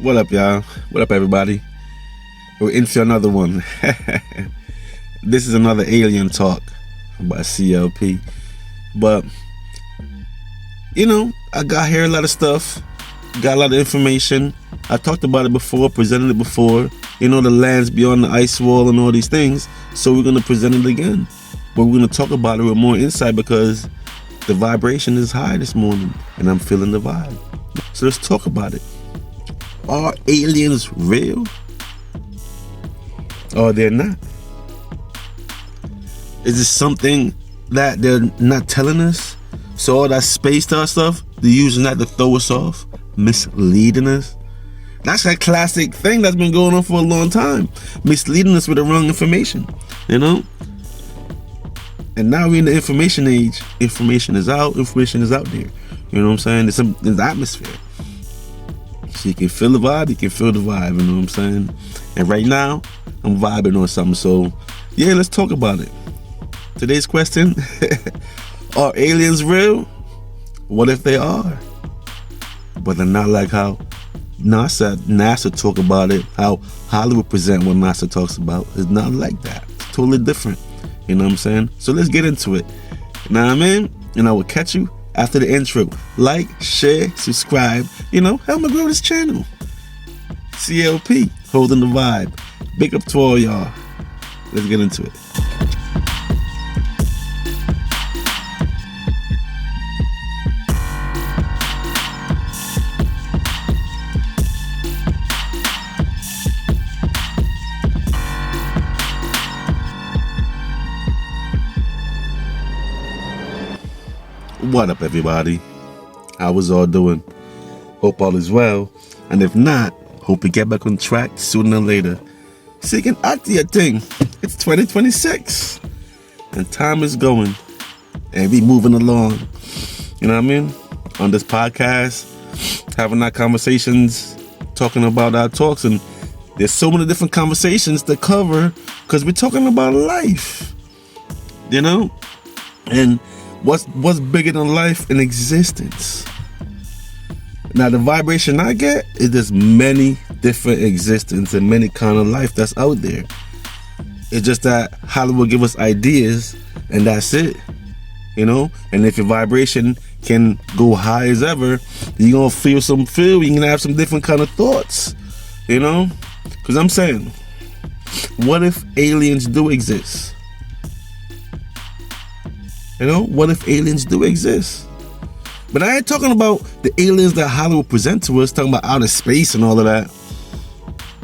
What up, y'all? What up, everybody? We're in for another one. This is another alien talk by CLP. But, I got here a lot of stuff, got a lot of information. I talked about it before, presented it before. The lands beyond the ice wall and all these things. So we're going to present it again. But we're going to talk about it with more insight because the vibration is high this morning and I'm feeling the vibe. So let's talk about it. Are aliens real? Or they're not? Is it something that they're not telling us? So all that space star stuff, they're using that to throw us off, misleading us? That's that classic thing that's been going on for a long time, misleading us with the wrong information, And now we're in the information age. Information is out there. You know what I'm saying? There's atmosphere. So you can feel the vibe, you can feel the vibe, you know what I'm saying? And right now, I'm vibing on something. So, yeah, let's talk about it. Today's question, are aliens real? What if they are? But they're not like how NASA talk about it, how Hollywood present what NASA talks about. It's not like that. It's totally different. You know what I'm saying? So let's get into it. You know what I mean? And I will catch you after the intro. Like, share, subscribe. Help me grow this channel. CLP, holding the vibe. Big up to all y'all. Let's get into it. What up, everybody? How was all doing? Hope all is well. And if not, hope you get back on track sooner than later. So you can act your thing. It's 2026. And time is going. And we moving along. You know what I mean? On this podcast, having our conversations, talking about our talks. And there's so many different conversations to cover because we're talking about life. And what's bigger than life and existence? Now the vibration I get is there's many different existence and many kind of life that's out there. It's just that Hollywood give us ideas and that's it. And if your vibration can go high as ever, you're gonna feel, you're gonna have some different kind of thoughts. Because I'm saying, what if aliens do exist? What if aliens do exist? But I ain't talking about the aliens that Hollywood present to us, talking about outer space and all of that.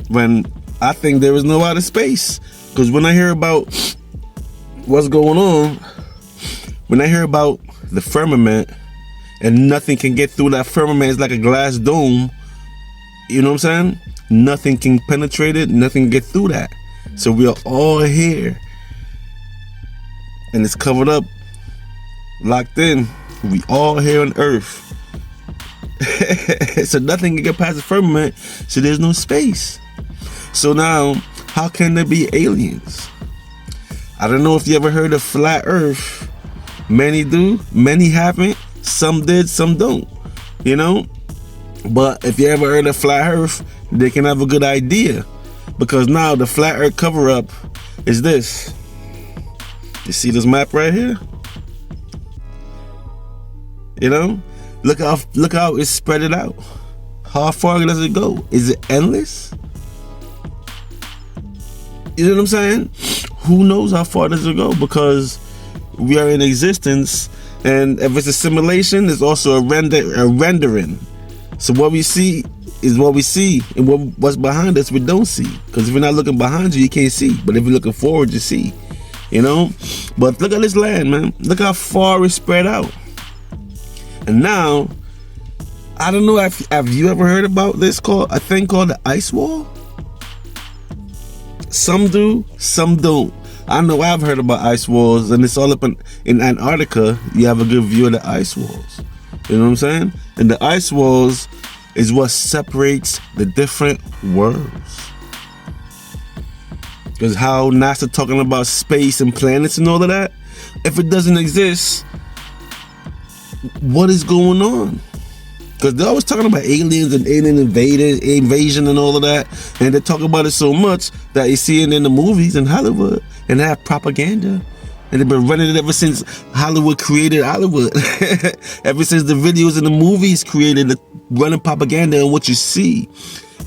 When I think there is no outer space. Because when I hear about what's going on, when I hear about the firmament and nothing can get through that firmament, it's like a glass dome. You know what I'm saying? Nothing can penetrate it, nothing can get through that. So we are all here. And it's covered up. Locked in, we all here on Earth. So nothing can get past the firmament, so there's no space. So now, how can there be aliens? I don't know if you ever heard of flat Earth. Many do, many haven't. Some did, some don't. But if you ever heard of flat Earth, they can have a good idea. Because now the flat Earth cover up is this. You see this map right here? Look how it's spread it out. How far does it go? Is it endless? You know what I'm saying? Who knows how far does it go? Because we are in existence, and if it's a simulation, it's also a rendering. So what we see is what we see, and what's behind us we don't see. Because if you're not looking behind you, you can't see. But if you're looking forward, you see. But look at this land, man. Look how far it's spread out. And now, I don't know, have you ever heard about this a thing called the ice wall? Some do, some don't. I know I've heard about ice walls, and it's all up in Antarctica. You have a good view of the ice walls. You know what I'm saying? And the ice walls is what separates the different worlds. Because how NASA talking about space and planets and all of that, if it doesn't exist, what is going on? Because they're always talking about aliens and alien invasion and all of that. And they talk about it so much that you see it in the movies in Hollywood. And they have propaganda. And they've been running it ever since Hollywood created Hollywood. Ever since the videos and the movies created the running propaganda and what you see.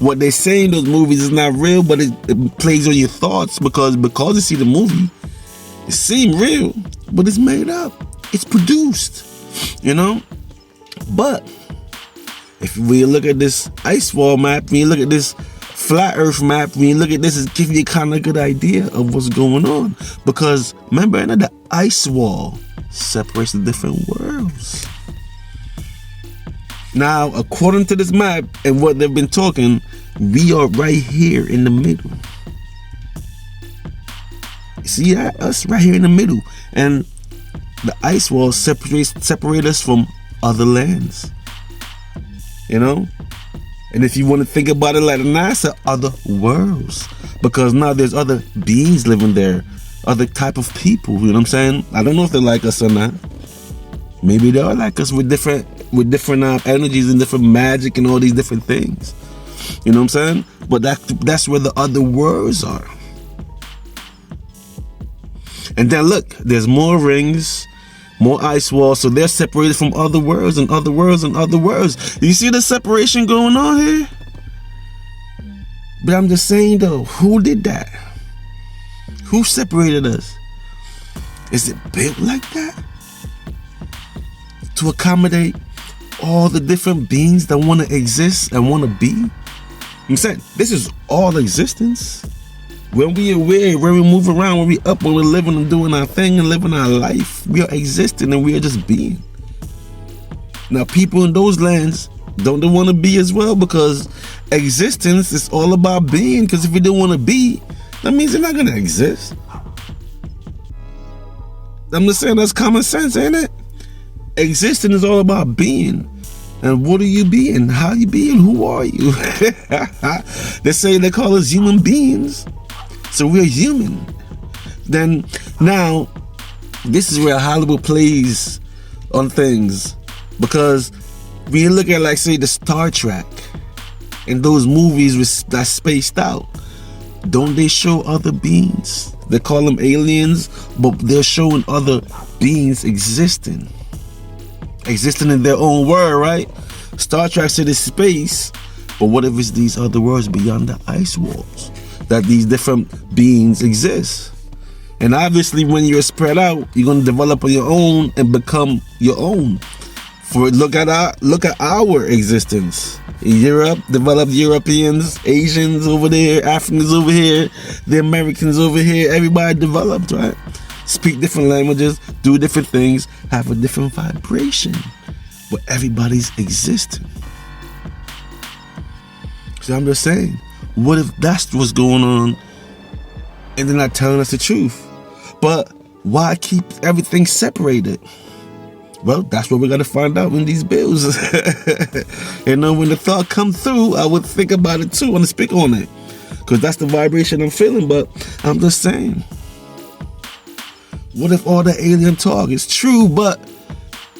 What they say in those movies is not real, but it plays on your thoughts because you see the movie. It seems real, but it's made up. It's produced, you know? But if we look at this ice wall map, when you look at this flat earth map, when you look at this, it's giving you kind of a good idea of what's going on. Because remember, the ice wall separates the different worlds. Now, according to this map and what they've been talking, we are right here in the middle. See us right here in the middle. And the ice wall separate us from other lands. You know? And if you want to think about it like NASA, other worlds. Because now there's other beings living there. Other type of people. You know what I'm saying? I don't know if they're like us or not. Maybe they are like us with different energies and different magic and all these different things. You know what I'm saying? But that's where the other worlds are. And then look, there's more rings, more ice walls, so they're separated from other worlds and other worlds and other worlds. You see the separation going on here? But I'm just saying though, who did that? Who separated us? Is it built like that? To accommodate all the different beings that want to exist and want to be? I'm saying, this is all existence. When we aware, when we move around, when we up, when we're living and doing our thing and living our life, we are existing and we are just being. Now, people in those lands, don't they want to be as well? Because existence is all about being. Because if you don't want to be, that means you're not going to exist. I'm just saying, that's common sense, ain't it? Existing is all about being. And what are you being? How are you being? Who are you? They say they call us human beings. So we're human. Then now, this is where Hollywood plays on things. Because when you look at, like, say, the Star Trek and those movies that's spaced out, don't they show other beings? They call them aliens, but they're showing other beings existing in their own world, right? Star Trek said it's space, but what if it's these other worlds beyond the ice walls? That these different beings exist. And obviously when you're spread out, you're going to develop on your own and become your own. Look at our existence. Europe developed Europeans, Asians over there, Africans over here, the Americans over here, everybody developed, right? Speak different languages, do different things, have a different vibration. But everybody's existing. So I'm just saying, what if that's what's going on and they're not telling us the truth? But why keep everything separated? Well, that's what we're going to find out in these bills. And when the thought comes through, I would think about it too. I want to speak on it. Because that's the vibration I'm feeling. But I'm just saying, what if all the alien talk is true, but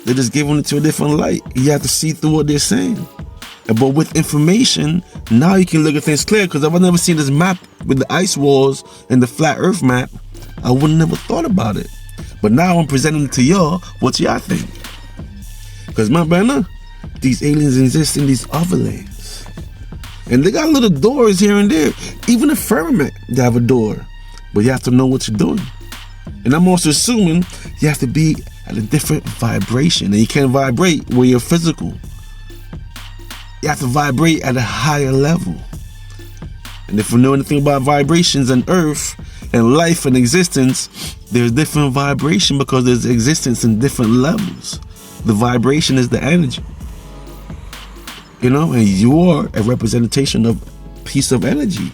they're just giving it to a different light? You have to see through what they're saying. But with information, now you can look at things clear. Because if I've never seen this map with the ice walls and the flat earth map, I would never thought about it. But now I'm presenting it to y'all. What y'all think? Because my brother, these aliens exist in these other lands. And they got little doors here and there. Even the firmament, they have a door. But you have to know what you're doing. And I'm also assuming you have to be at a different vibration. And you can't vibrate where you're physical. You have to vibrate at a higher level. And if you know anything about vibrations and earth and life and existence, there's different vibration because there's existence in different levels. The vibration is the energy. And you are a representation of piece of energy.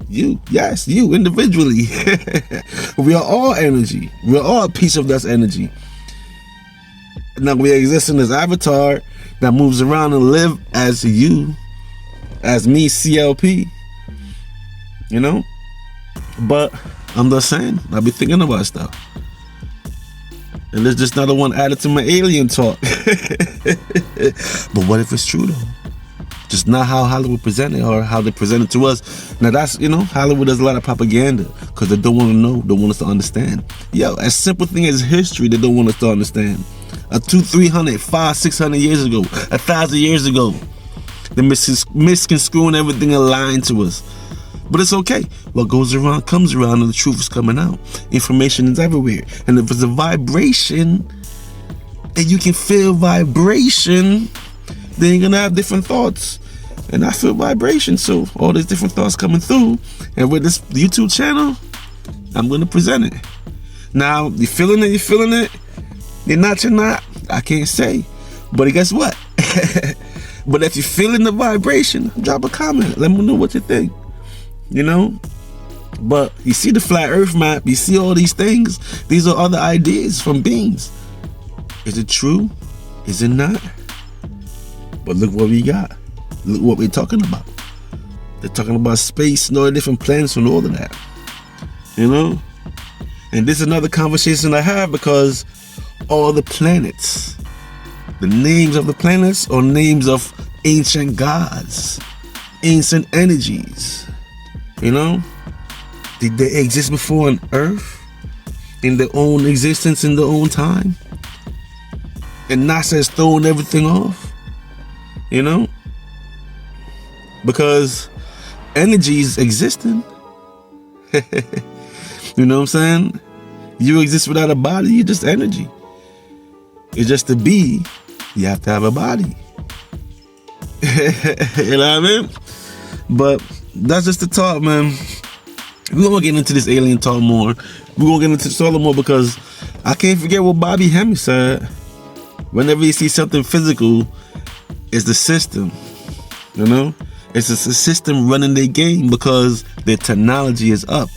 You individually. We are all energy. We are all a piece of that energy. Now we exist in this avatar that moves around and live as you, as me, CLP. But I'm just saying, I be thinking about stuff. And there's just another one added to my alien talk. But what if it's true though? Just not how Hollywood present it or how they present it to us. Now that's, Hollywood does a lot of propaganda because they don't want to know, don't want us to understand. Yo, a simple thing as history, they don't want us to understand. 200, 300, 500, 600 years ago, 1,000 years ago, they're misconstruing everything and lying to us. But it's okay. What goes around comes around, and the truth is coming out. Information is everywhere. And if it's a vibration, and you can feel vibration, then you're going to have different thoughts. And I feel vibration, so all these different thoughts coming through. And with this YouTube channel, I'm going to present it. Now, you're feeling it. You're not. I can't say. But guess what? But if you're feeling the vibration, drop a comment. Let me know what you think. But you see the flat earth map, you see all these things. These are other ideas from beings. Is it true? Is it not? But look what we got. Look what we're talking about. They're talking about space and all the different planets and all of that. And this is another conversation I have because all the planets, the names of the planets are names of ancient gods, ancient energies. Did they exist before on Earth in their own existence, in their own time? And NASA is throwing everything off, because energy is existing. You know what I'm saying? You exist without a body, you're just energy. It's just to be, you have to have a body. You know what I mean? But that's just the talk, man. We're going to get into this alien talk more. We're going to get into this all more because I can't forget what Bobby Hemming said. Whenever you see something physical, it's the system. It's a system running their game because their technology is up.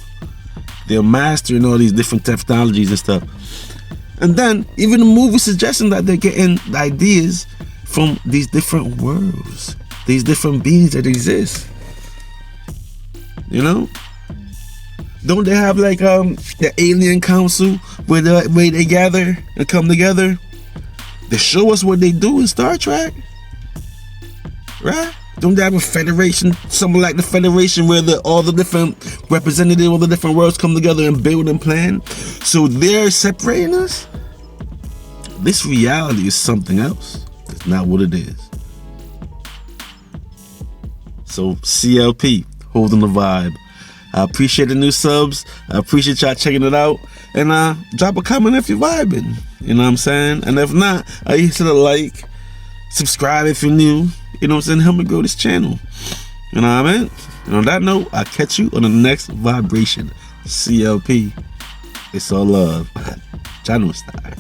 They're mastering all these different technologies and stuff. And then even the movie suggesting that they're getting ideas from these different worlds, these different beings that exist. Don't they have like the alien council where they gather and come together? They show us what they do in Star Trek, right? Don't they have a federation, something like the Federation, where all the different representatives of the different worlds come together and build and plan? So they're separating us? This reality is something else. It's not what it is. So CLP, holding the vibe. I appreciate the new subs. I appreciate y'all checking it out. And drop a comment if you're vibing. You know what I'm saying? And if not, hit the like. Subscribe if you're new. You know what I'm saying? Help me grow this channel. You know what I mean? And on that note, I'll catch you on the next vibration. CLP. It's all love. Channel style.